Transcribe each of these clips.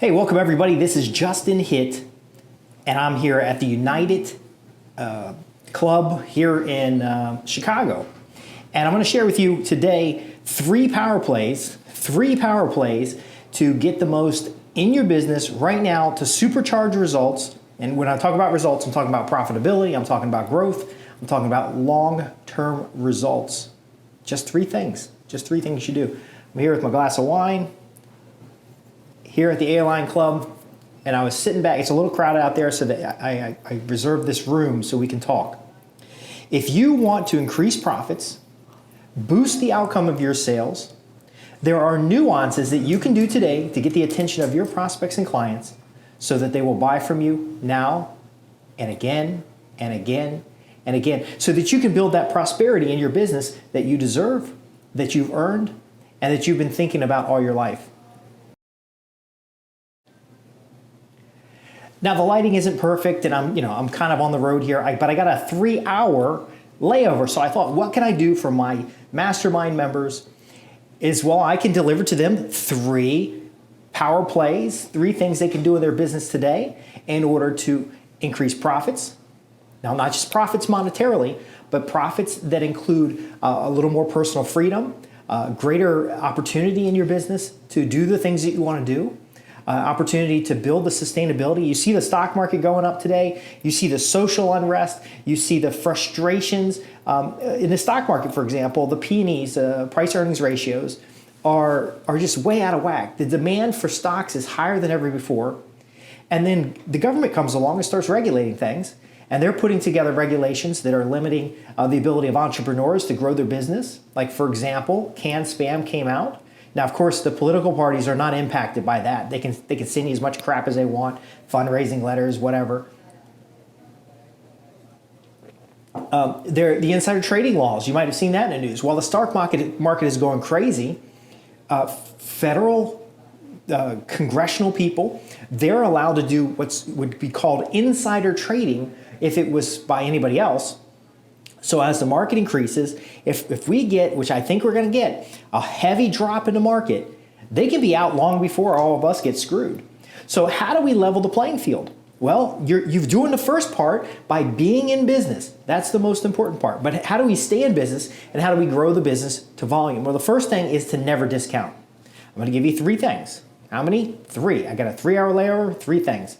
Hey, welcome everybody. This is Justin Hitt, and I'm here at the United Club here in Chicago. And I'm going to share with you today three power plays to get the most in your business right now to supercharge results. And when I talk about results, I'm talking about profitability, I'm talking about growth, I'm talking about long-term results. Just three things you should do. I'm here with my glass of wine, here at the A-Line Club, and I was sitting back. It's a little crowded out there, so that I reserved this room so we can talk. If you want to increase profits, boost the outcome of your sales, there are nuances that you can do today to get the attention of your prospects and clients so that they will buy from you now and again and again and again, so that you can build that prosperity in your business that you deserve, that you've earned, and that you've been thinking about all your life. Now, the lighting isn't perfect, and I'm kind of on the road here, but I got a 3-hour layover. So I thought, what can I do for my mastermind members? I can deliver to them 3 power plays, 3 things they can do in their business today in order to increase profits. Now, not just profits monetarily, but profits that include a little more personal freedom, greater opportunity in your business to do the things that you want to do. Opportunity to build the sustainability. You see the stock market going up today. You see the social unrest. You see the frustrations in the stock market. For example, the P&Es, price earnings ratios, are just way out of whack. The demand for stocks is higher than ever before. And then the government comes along and starts regulating things. And they're putting together regulations that are limiting the ability of entrepreneurs to grow their business. Like, for example, canned spam came out. Now, of course, the political parties are not impacted by that. They can send you as much crap as they want, fundraising letters, whatever. The insider trading laws, you might have seen that in the news. While the stock market is going crazy, federal congressional people, they're allowed to do what would be called insider trading if it was by anybody else. So as the market increases, if we get, which I think we're going to get, a heavy drop in the market, they can be out long before all of us get screwed. So how do we level the playing field? Well, you're doing the first part by being in business. That's the most important part. But how do we stay in business, and how do we grow the business to volume? Well, the first thing is to never discount. I'm going to give you 3 things. How many? 3. I got a 3-hour layover, 3 things.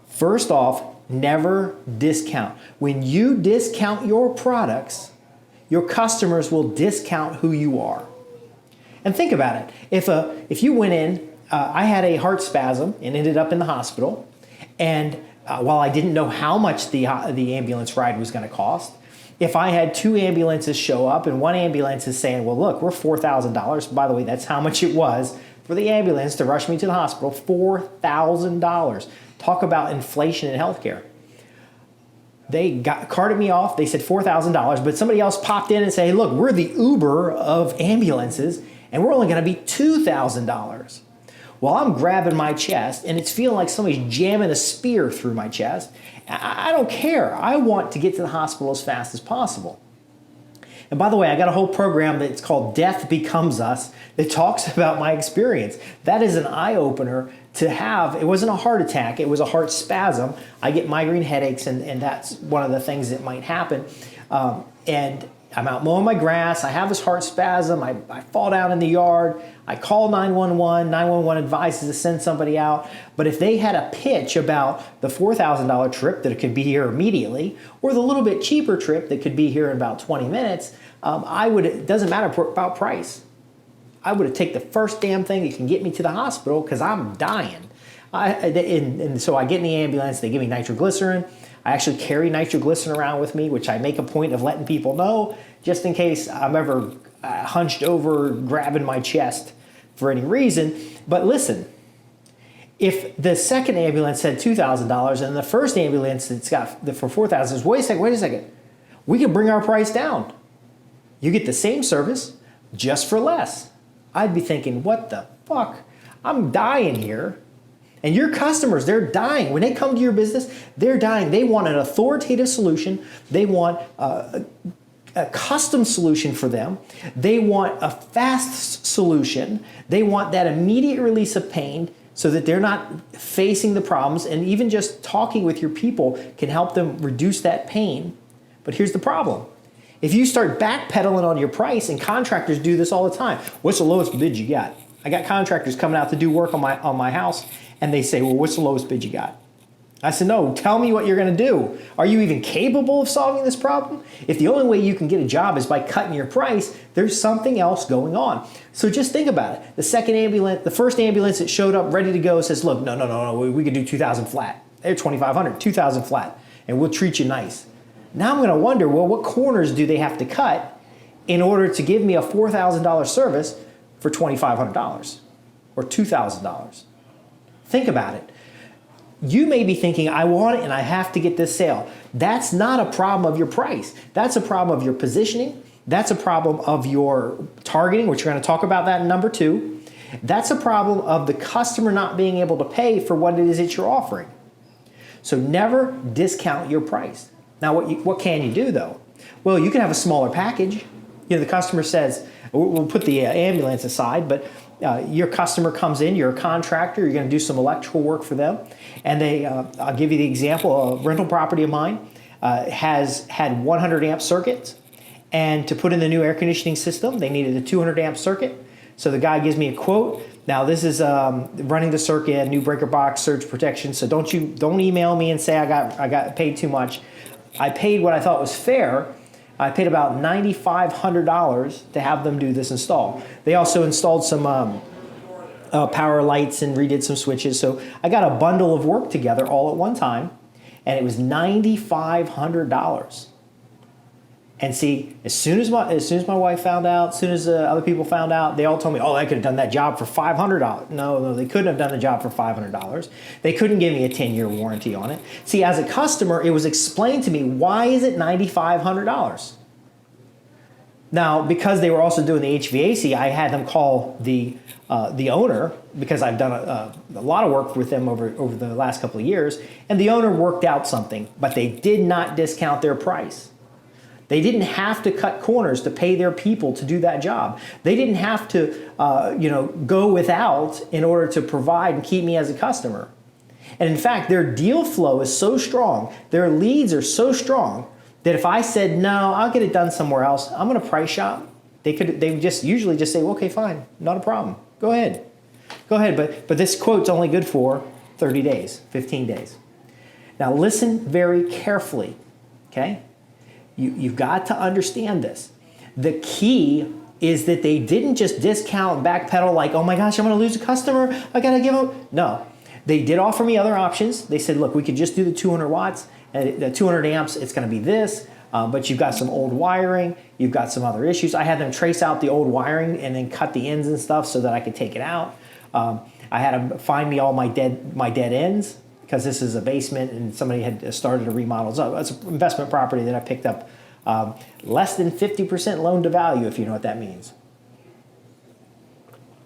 First off, never discount. When you discount your products, your customers will discount who you are. And think about it. If you went in, I had a heart spasm and ended up in the hospital. And while I didn't know how much the ambulance ride was going to cost, if I had 2 ambulances show up and one ambulance is saying, well, look, we're $4,000. By the way, that's how much it was for the ambulance to rush me to the hospital, $4,000. Talk about inflation in healthcare. They carted me off. They said $4,000, but somebody else popped in and said, hey, look, we're the Uber of ambulances, and we're only going to be $2,000. Well, I'm grabbing my chest, and it's feeling like somebody's jamming a spear through my chest. I don't care. I want to get to the hospital as fast as possible. And by the way, I got a whole program that's called Death Becomes Us that talks about my experience. That is an eye-opener to have. It wasn't a heart attack, it was a heart spasm. I get migraine headaches, and that's one of the things that might happen. And I'm out mowing my grass, I have this heart spasm, I fall down in the yard, I call 911, 911 advises to send somebody out. But if they had a pitch about the $4,000 trip that could be here immediately, or the little bit cheaper trip that could be here in about 20 minutes, it doesn't matter about price. I would have taken the first damn thing that can get me to the hospital because I'm dying. And so I get in the ambulance, they give me nitroglycerin. I actually carry nitroglycerin around with me, which I make a point of letting people know just in case I'm ever hunched over grabbing my chest for any reason. But listen, if the second ambulance said $2,000 and the first ambulance that's got for $4,000 says, wait a second, we can bring our price down. You get the same service just for less. I'd be thinking, what the fuck? I'm dying here. And your customers, they're dying. When they come to your business, they're dying. They want an authoritative solution. They want a custom solution for them. They want a fast solution. They want that immediate release of pain so that they're not facing the problems, and even just talking with your people can help them reduce that pain. But here's the problem. If you start backpedaling on your price, and contractors do this all the time, what's the lowest bid you got? I got contractors coming out to do work on my house, and they say, well, what's the lowest bid you got? I said, no, tell me what you're going to do. Are you even capable of solving this problem? If the only way you can get a job is by cutting your price, there's something else going on. So just think about it. The first ambulance that showed up ready to go says, look, no, we could do 2,000 flat. They're 2,500, 2,000 flat, and we'll treat you nice. Now I'm going to wonder, well, what corners do they have to cut in order to give me a $4,000 service for $2,500 or $2,000? Think about it. You may be thinking, I want it and I have to get this sale. That's not a problem of your price. That's a problem of your positioning. That's a problem of your targeting, which we're going to talk about that in number 2. That's a problem of the customer not being able to pay for what it is that you're offering. So never discount your price. Now, what can you do though? Well, you can have a smaller package. The customer says, we'll put the ambulance aside, but your customer comes in, you're a contractor, you're going to do some electrical work for them, and I'll give you the example, a rental property of mine has had 100 amp circuits, and to put in the new air conditioning system, they needed a 200 amp circuit. So the guy gives me a quote. Now this is running the circuit, new breaker box, surge protection. So don't email me and say I got paid too much. I paid what I thought was fair. I paid about $9,500 to have them do this install. They also installed some power lights and redid some switches. So I got a bundle of work together all at one time, and it was $9,500. And see, as soon as my wife found out, as soon as other people found out, they all told me, oh, I could have done that job for $500. No, they couldn't have done the job for $500. They couldn't give me a 10-year warranty on it. See, as a customer, it was explained to me, why is it $9,500? Now, because they were also doing the HVAC, I had them call the owner, because I've done a lot of work with them over the last couple of years, and the owner worked out something, but they did not discount their price. They didn't have to cut corners to pay their people to do that job. They didn't have to, go without in order to provide and keep me as a customer. And in fact, their deal flow is so strong, their leads are so strong, that if I said, no, I'll get it done somewhere else, I'm going to price shop, they would just usually just say, well, okay, fine, not a problem. Go ahead. But this quote's only good for 30 days, 15 days. Now listen very carefully, okay? You've got to understand this. The key is that they didn't just discount and backpedal like, oh my gosh, I'm going to lose a customer, I got to give up. No, they did offer me other options. They said, look, we could just do the 200 watts, and the 200 amps, it's going to be this, but you've got some old wiring, you've got some other issues. I had them trace out the old wiring and then cut the ends and stuff so that I could take it out. I had them find me all my dead ends, because this is a basement and somebody had started a remodel. So it's an investment property that I picked up less than 50% loan to value, if you know what that means.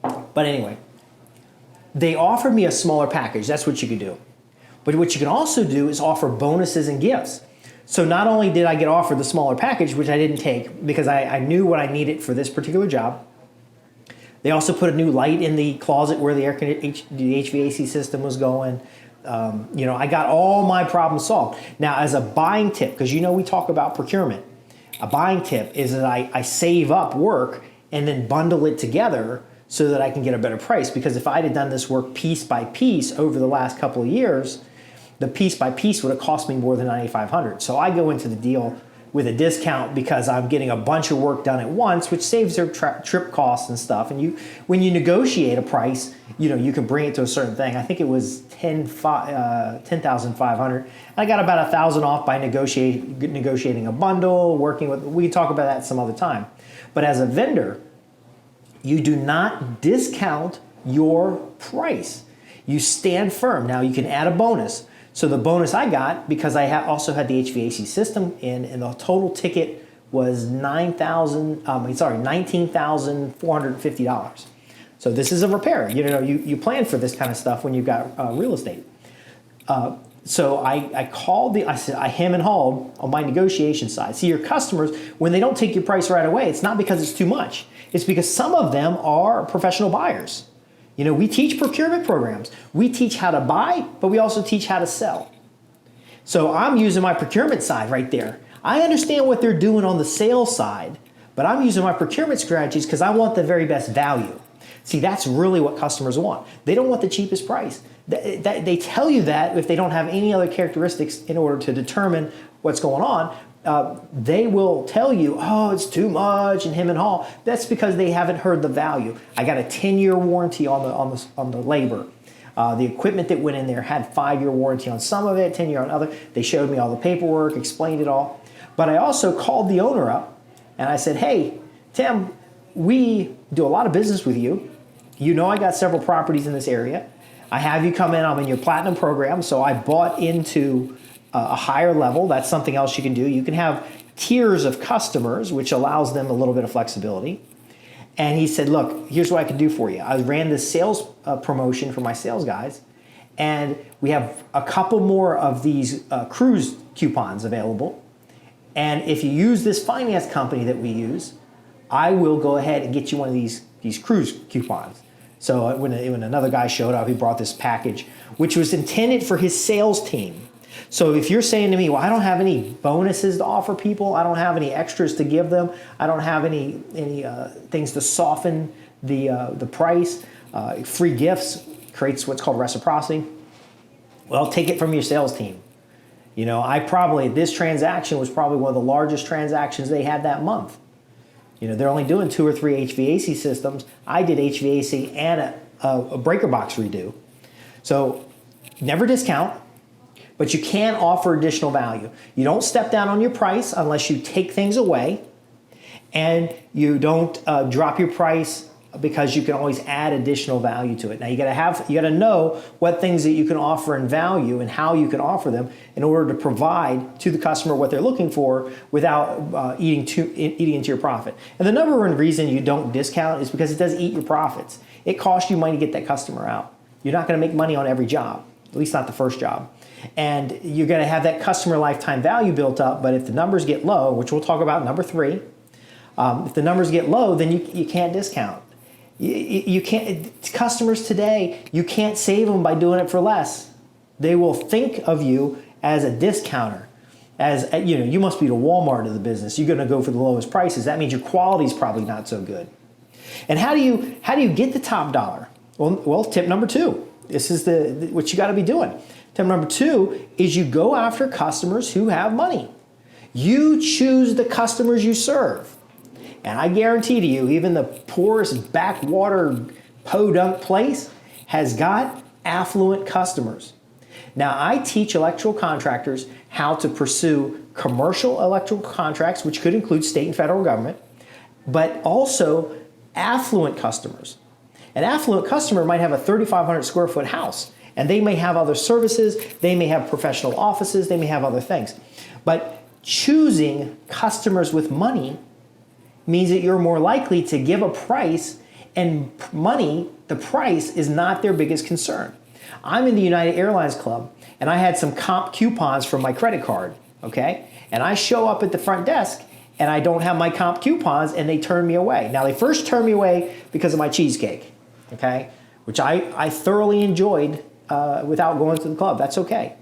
But anyway, they offered me a smaller package. That's what you could do. But what you can also do is offer bonuses and gifts. So not only did I get offered the smaller package, which I didn't take because I knew what I needed for this particular job, they also put a new light in the closet where the HVAC system was going. I got all my problems solved. Now, as a buying tip, because we talk about procurement, a buying tip is that I save up work and then bundle it together so that I can get a better price. Because if I'd have done this work piece by piece over the last couple of years, the piece by piece would have cost me more than $9,500. So I go into the deal with a discount because I'm getting a bunch of work done at once, which saves their trip costs and stuff. And when you negotiate a price, you can bring it to a certain thing. I think it was $10,500. I got about $1,000 off by negotiating a bundle, working with. We can talk about that some other time. But as a vendor, you do not discount your price. You stand firm. Now you can add a bonus. So the bonus I got, because I also had the HVAC system in, and the total ticket was $19,450. So this is a repair. You plan for this kind of stuff when you've got real estate. So I hem and hawed on my negotiation side. See, your customers, when they don't take your price right away, it's not because it's too much. It's because some of them are professional buyers. We teach procurement programs. We teach how to buy, but we also teach how to sell. So I'm using my procurement side right there. I understand what they're doing on the sales side, but I'm using my procurement strategies because I want the very best value. See, that's really what customers want. They don't want the cheapest price. They tell you that if they don't have any other characteristics in order to determine what's going on. They will tell you, oh, it's too much and him and haw. That's because they haven't heard the value. I got a 10-year warranty on the labor. The equipment that went in there had 5-year warranty on some of it, 10-year on other. They showed me all the paperwork, explained it all. But I also called the owner up and I said, hey, Tim, we do a lot of business with you. I got several properties in this area. I have you come in, I'm in your platinum program, so I bought into a higher level. That's something else you can do. You can have tiers of customers, which allows them a little bit of flexibility. And he said, look, here's what I can do for you. I ran this sales promotion for my sales guys, and we have a couple more of these cruise coupons available. And if you use this finance company that we use, I will go ahead and get you one of these cruise coupons. So when another guy showed up, he brought this package, which was intended for his sales team. So if you're saying to me, well, I don't have any bonuses to offer people, I don't have any extras to give them, I don't have any things to soften the price, free gifts creates what's called reciprocity. Well, take it from your sales team. This transaction was probably one of the largest transactions they had that month. They're only doing 2 or 3 HVAC systems. I did HVAC and a breaker box redo. So never discount. But you can offer additional value. You don't step down on your price unless you take things away, and you don't drop your price because you can always add additional value to it. Now you gotta know what things that you can offer in value and how you can offer them in order to provide to the customer what they're looking for without eating into your profit. And the number one reason you don't discount is because it does eat your profits. It costs you money to get that customer out. You're not gonna make money on every job, at least not the first job. And you're going to have that customer lifetime value built up, but if the numbers get low, which we'll talk about number 3, if the numbers get low, then you can't discount. You can't. Customers today, you can't save them by doing it for less. They will think of you as a discounter, as you must be the Walmart of the business. You're going to go for the lowest prices. That means your quality is probably not so good. And how do you get the top dollar? Well, tip number 2. This is what you got to be doing. Tip number 2 is you go after customers who have money. You choose the customers you serve. And I guarantee to you, even the poorest backwater podunk place has got affluent customers. Now, I teach electrical contractors how to pursue commercial electrical contracts, which could include state and federal government, but also affluent customers. An affluent customer might have a 3,500 square foot house, and they may have other services, they may have professional offices, they may have other things. But choosing customers with money means that you're more likely to give a price, and money, the price, is not their biggest concern. I'm in the United Airlines Club, and I had some comp coupons from my credit card, okay? And I show up at the front desk, and I don't have my comp coupons, and they turn me away. Now, they first turned me away because of my cheesecake, okay? Which I thoroughly enjoyed without going to the club. That's okay.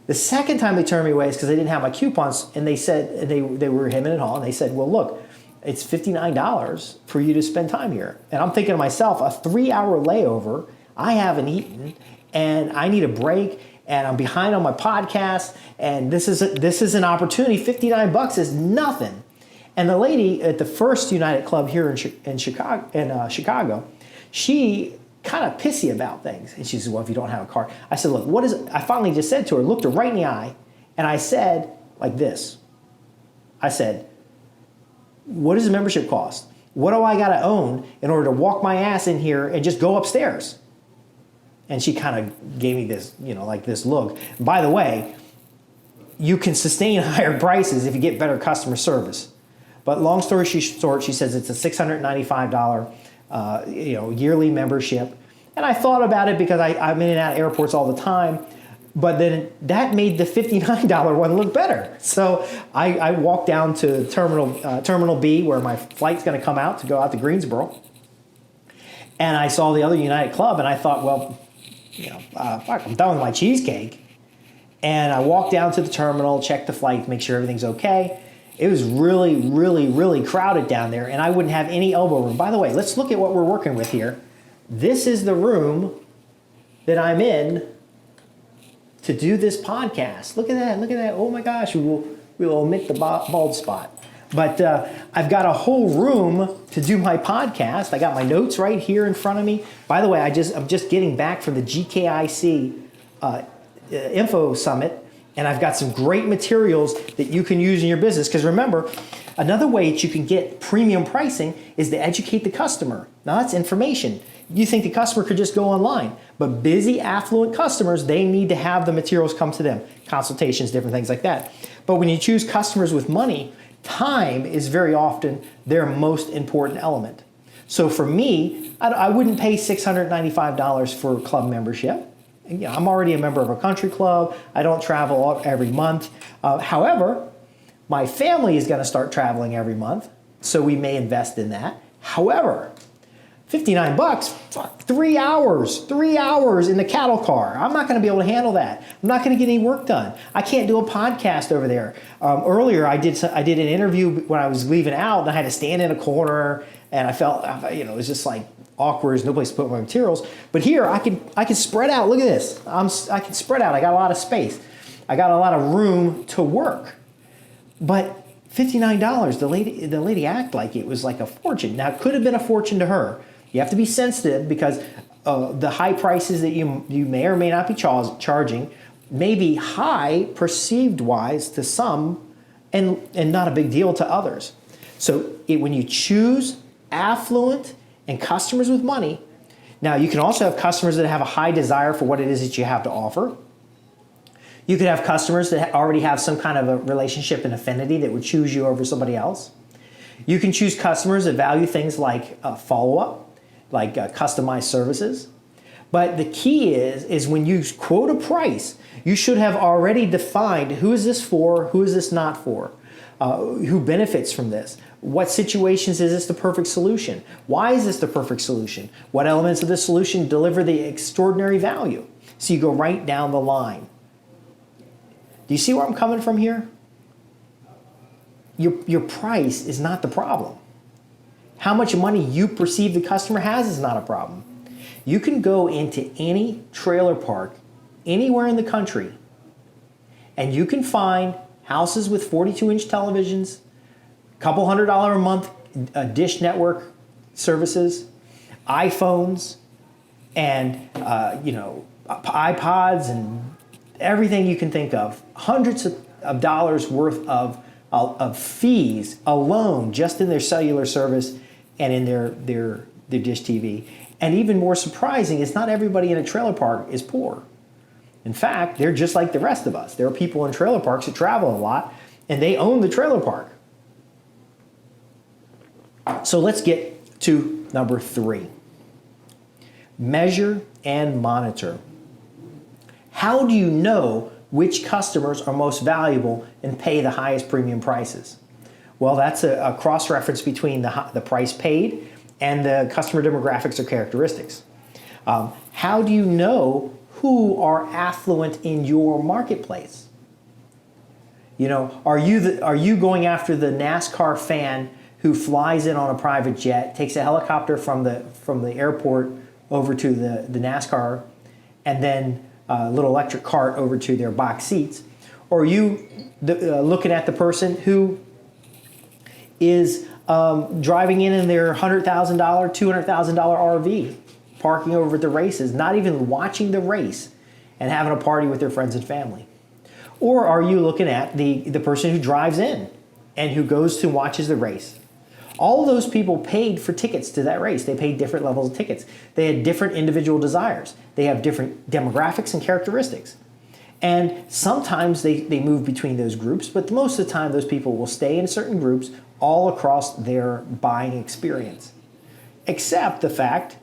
The second time they turned me away is because they didn't have my coupons, and they said, they were hemming and hawing, and they said, well, look, it's $59 for you to spend time here. And I'm thinking to myself, a 3-hour layover, I haven't eaten, and I need a break, and I'm behind on my podcast, and this is an opportunity. $59 is nothing. And the lady at the First United Club here in Chicago, she kind of pissy about things. And she said, well, if you don't have a card. I said, look, what is it? I finally just said to her, looked her right in the eye, and I said like this. I said, what does a membership cost? What do I got to own in order to walk my ass in here and just go upstairs? And she kind of gave me this, like this look. By the way, you can sustain higher prices if you get better customer service. But long story short, she says it's a $695 yearly membership. And I thought about it because I'm in and out of airports all the time. But then that made the $59 one look better. So I walked down to Terminal B, where my flight's going to come out to go out to Greensboro. And I saw the other United Club, and I thought, well, fuck, I'm done with my cheesecake. And I walked down to the terminal, checked the flight, make sure everything's okay. It was really, really, really crowded down there, and I wouldn't have any elbow room. By the way, let's look at what we're working with here. This is the room that I'm in to do this podcast. Look at that, look at that. Oh my gosh, we'll omit the bald spot. But I've got a whole room to do my podcast. I got my notes right here in front of me. By the way, I'm just getting back from the GKIC Info Summit, and I've got some great materials that you can use in your business. Because remember, another way that you can get premium pricing is to educate the customer. Now that's information. You think the customer could just go online, but busy, affluent customers, they need to have the materials come to them, consultations, different things like that. But when you choose customers with money, time is very often their most important element. So for me, I wouldn't pay $695 for a club membership. I'm already a member of a country club. I don't travel every month. However, my family is going to start traveling every month, so we may invest in that. However, $59, fuck, 3 hours in the cattle car. I'm not going to be able to handle that. I'm not going to get any work done. I can't do a podcast over there. Earlier, I did an interview when I was leaving out, and I had to stand in a corner, and I felt, it was just like awkward. There's no place to put my materials. But here, I can spread out. Look at this. I can spread out. I got a lot of space. I got a lot of room to work. But $59, the lady acted like it was like a fortune. Now, it could have been a fortune to her. You have to be sensitive because the high prices that you may or may not be charging may be high perceived-wise to some and not a big deal to others. So when you choose affluent and customers with money, now you can also have customers that have a high desire for what it is that you have to offer. You could have customers that already have some kind of a relationship and affinity that would choose you over somebody else. You can choose customers that value things like follow-up, like customized services. But the key is when you quote a price, you should have already defined who is this for, who is this not for, who benefits from this, what situations is this the perfect solution, why is this the perfect solution, what elements of the solution deliver the extraordinary value. So you go right down the line. Do you see where I'm coming from here? Your price is not the problem. How much money you perceive the customer has is not a problem. You can go into any trailer park anywhere in the country and you can find houses with 42-inch televisions, a couple $100 a month Dish Network services, iPhones, and iPods and everything you can think of. Hundreds of dollars worth of fees alone just in their cellular service and in their Dish TV. And even more surprising is not everybody in a trailer park is poor. In fact, they're just like the rest of us. There are people in trailer parks that travel a lot and they own the trailer park. So let's get to number 3. Measure and monitor. How do you know which customers are most valuable and pay the highest premium prices? Well, that's a cross-reference between the price paid and the customer demographics or characteristics. How do you know who are affluent in your marketplace? Are you going after the NASCAR fan who flies in on a private jet, takes a helicopter from the airport over to the NASCAR, and then a little electric cart over to their box seats? Or are you looking at the person who is driving in their $100,000, $200,000 RV, parking over at the races, not even watching the race, and having a party with their friends and family? Or are you looking at the person who drives in and who goes to watches the race? All of those people paid for tickets to that race. They paid different levels of tickets. They had different individual desires. They have different demographics and characteristics. And sometimes they move between those groups, but most of the time those people will stay in certain groups all across their buying experience. Except the fact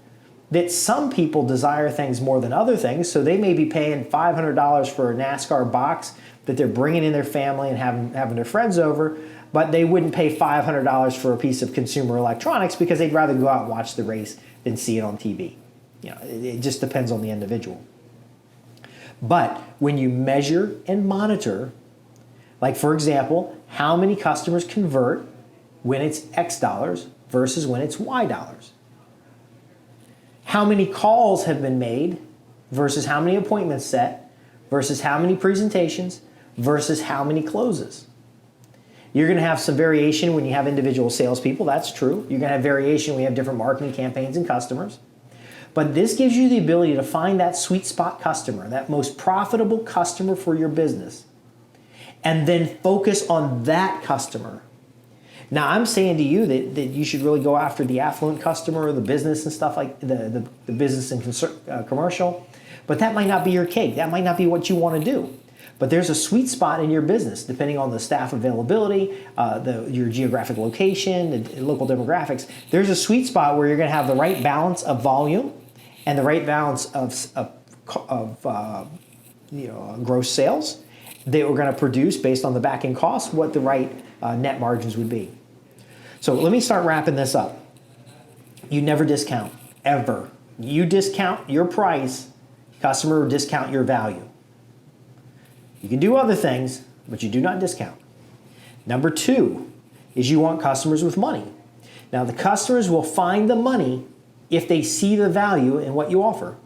that some people desire things more than other things, so they may be paying $500 for a NASCAR box that they're bringing in their family and having their friends over, but they wouldn't pay $500 for a piece of consumer electronics because they'd rather go out and watch the race than see it on TV. It just depends on the individual. But when you measure and monitor, like for example, how many customers convert when it's X dollars versus when it's Y dollars? How many calls have been made versus how many appointments set versus how many presentations versus how many closes? You're going to have some variation when you have individual salespeople. That's true. You're going to have variation when you have different marketing campaigns and customers. But this gives you the ability to find that sweet spot customer, that most profitable customer for your business, and then focus on that customer. Now, I'm saying to you that you should really go after the affluent customer or the business and stuff like the business and commercial, but that might not be your cake. That might not be what you want to do. But there's a sweet spot in your business, depending on the staff availability, your geographic location, the local demographics. There's a sweet spot where you're going to have the right balance of volume and the right balance of gross sales that we're going to produce based on the back-end costs, what the right net margins would be. So let me start wrapping this up. You never discount, ever. You discount your price, customer will discount your value. You can do other things, but you do not discount. Number 2 is you want customers with money. Now, the customers will find the money if they see the value in what you offer.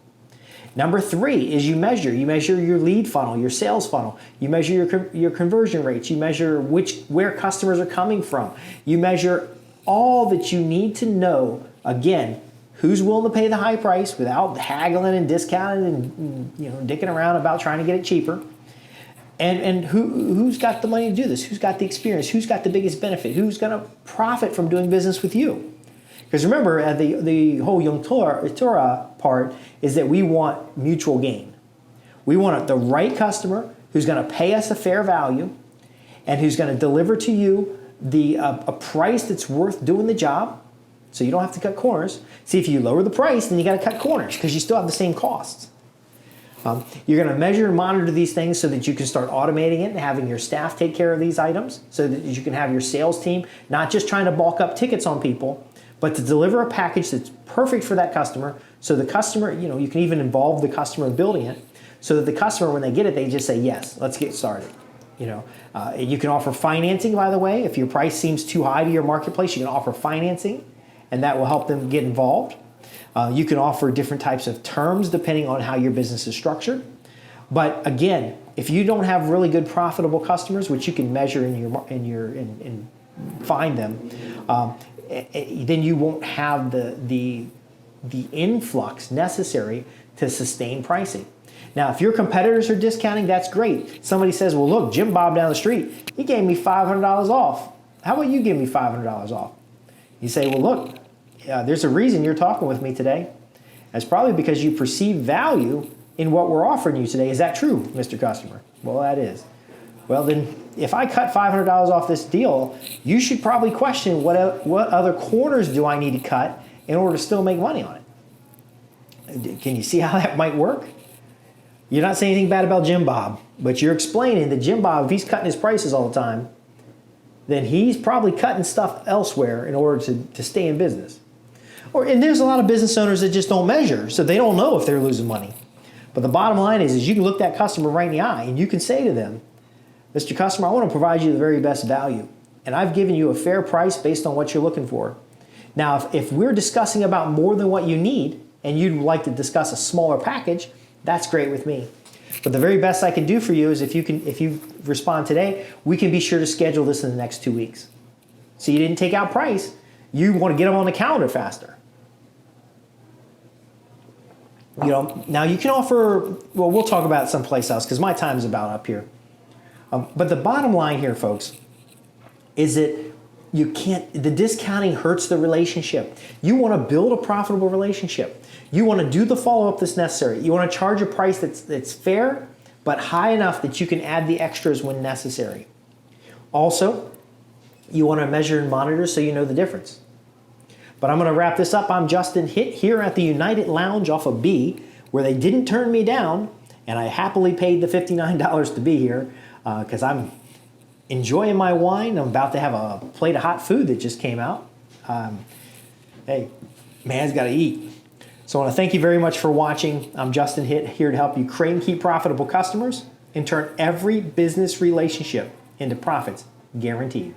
Number 3 is you measure. You measure your lead funnel, your sales funnel. You measure your conversion rates. You measure where customers are coming from. You measure all that you need to know, again, who's willing to pay the high price without haggling and discounting and dicking around about trying to get it cheaper. And who's got the money to do this? Who's got the experience? Who's got the biggest benefit? Who's going to profit from doing business with you? Because remember, the whole Young Torah part is that we want mutual gain. We want the right customer who's going to pay us a fair value and who's going to deliver to you a price that's worth doing the job, so you don't have to cut corners. See, if you lower the price, then you got to cut corners because you still have the same costs. You're going to measure and monitor these things so that you can start automating it and having your staff take care of these items so that you can have your sales team not just trying to bulk up tickets on people, but to deliver a package that's perfect for that customer. So the customer, you can even involve the customer in building it so that the customer, when they get it, they just say, yes, let's get started. You can offer financing, by the way. If your price seems too high to your marketplace, you can offer financing, and that will help them get involved. You can offer different types of terms depending on how your business is structured. But again, if you don't have really good profitable customers, which you can measure and find them, then you won't have the influx necessary to sustain pricing. Now, if your competitors are discounting, that's great. Somebody says, well, look, Jim Bob down the street, he gave me $500 off. How about you give me $500 off? You say, well, look, there's a reason you're talking with me today. That's probably because you perceive value in what we're offering you today. Is that true, Mr. Customer? Well, that is. Well, then, if I cut $500 off this deal, you should probably question what other corners do I need to cut in order to still make money on it. Can you see how that might work? You're not saying anything bad about Jim Bob, but you're explaining that Jim Bob, if he's cutting his prices all the time, then he's probably cutting stuff elsewhere in order to stay in business. And there's a lot of business owners that just don't measure, so they don't know if they're losing money. But the bottom line is you can look that customer right in the eye and you can say to them, Mr. Customer, I want to provide you the very best value. And I've given you a fair price based on what you're looking for. Now, if we're discussing about more than what you need and you'd like to discuss a smaller package, that's great with me. But the very best I can do for you is if you respond today, we can be sure to schedule this in the next 2 weeks. So you didn't take out price. You want to get them on the calendar faster. Now you can offer, well, we'll talk about it someplace else because my time is about up here. But the bottom line here, folks, is that the discounting hurts the relationship. You want to build a profitable relationship. You want to do the follow-up that's necessary. You want to charge a price that's fair, but high enough that you can add the extras when necessary. Also, you want to measure and monitor so you know the difference. But I'm going to wrap this up. I'm Justin Hitt here at the United Lounge off of B, where they didn't turn me down, and I happily paid the $59 to be here because I'm enjoying my wine. I'm about to have a plate of hot food that just came out. Hey, Man's got to eat. So I want to thank you very much for watching. I'm Justin Hitt, here to help you create and keep profitable customers and turn every business relationship into profits guaranteed.